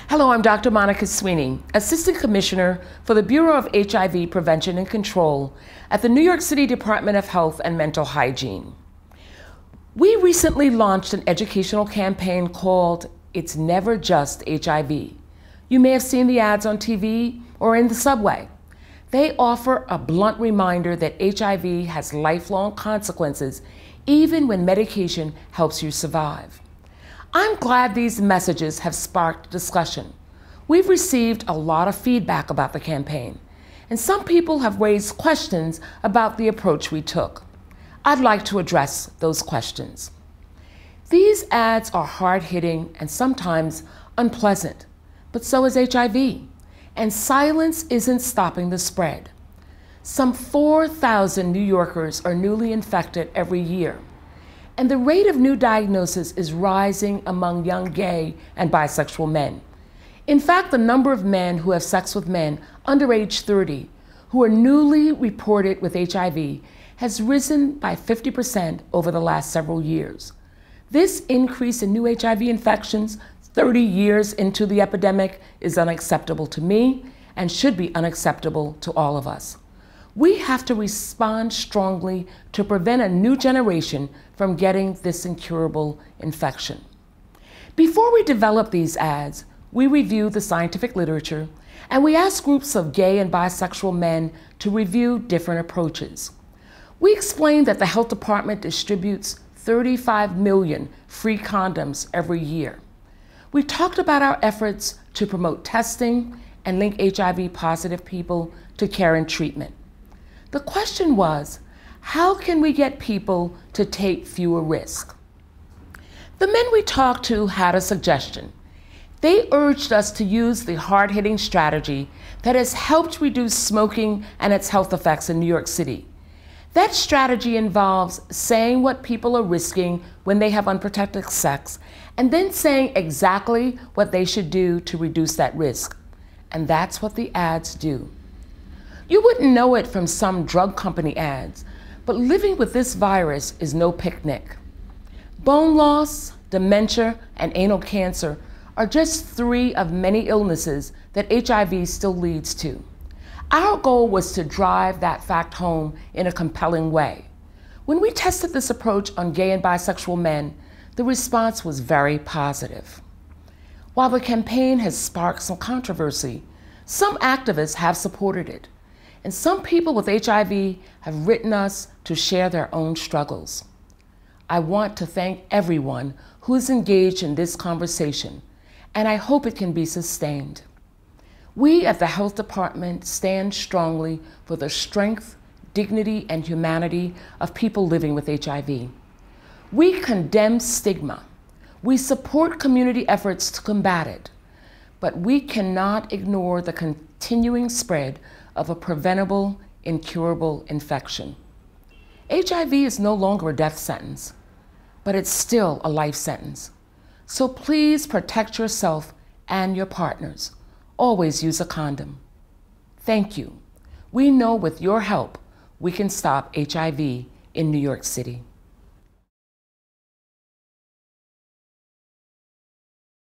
Hello, I'm Dr. Monica Sweeney, Assistant Commissioner for the Bureau of HIV Prevention and Control at the New York City Department of Health and Mental Hygiene. We recently launched an educational campaign called It's Never Just HIV. You may have seen the ads on TV or in the subway. They offer a blunt reminder that HIV has lifelong consequences, even when medication helps you survive. I'm glad these messages have sparked discussion. We've received a lot of feedback about the campaign, and some people have raised questions about the approach we took. I'd like to address those questions. These ads are hard-hitting and sometimes unpleasant, but so is HIV, and silence isn't stopping the spread. Some 4,000 New Yorkers are newly infected every year, and the rate of new diagnosis is rising among young gay and bisexual men. In fact, the number of men who have sex with men under age 30 who are newly reported with HIV has risen by 50% over the last several years. This increase in new HIV infections 30 years into the epidemic is unacceptable to me and should be unacceptable to all of us. We have to respond strongly to prevent a new generation from getting this incurable infection. Before we develop these ads, we review the scientific literature and we ask groups of gay and bisexual men to review different approaches. We explained that the health department distributes 35 million free condoms every year. We talked about our efforts to promote testing and link HIV positive people to care and treatment. The question was, how can we get people to take fewer risks? The men we talked to had a suggestion. They urged us to use the hard-hitting strategy that has helped reduce smoking and its health effects in New York City. That strategy involves saying what people are risking when they have unprotected sex, and then saying exactly what they should do to reduce that risk. And that's what the ads do. You wouldn't know it from some drug company ads, but living with this virus is no picnic. Bone loss, dementia, and anal cancer are just 3 of many illnesses that HIV still leads to. Our goal was to drive that fact home in a compelling way. When we tested this approach on gay and bisexual men, the response was very positive. While the campaign has sparked some controversy, some activists have supported it. And some people with HIV have written us to share their own struggles. I want to thank everyone who is engaged in this conversation, and I hope it can be sustained. We at the Health Department stand strongly for the strength, dignity, and humanity of people living with HIV. We condemn stigma. We support community efforts to combat it, but we cannot ignore the continuing spread of a preventable, incurable infection. HIV is no longer a death sentence, but it's still a life sentence. So please protect yourself and your partners. Always use a condom. Thank you. We know with your help, we can stop HIV in New York City.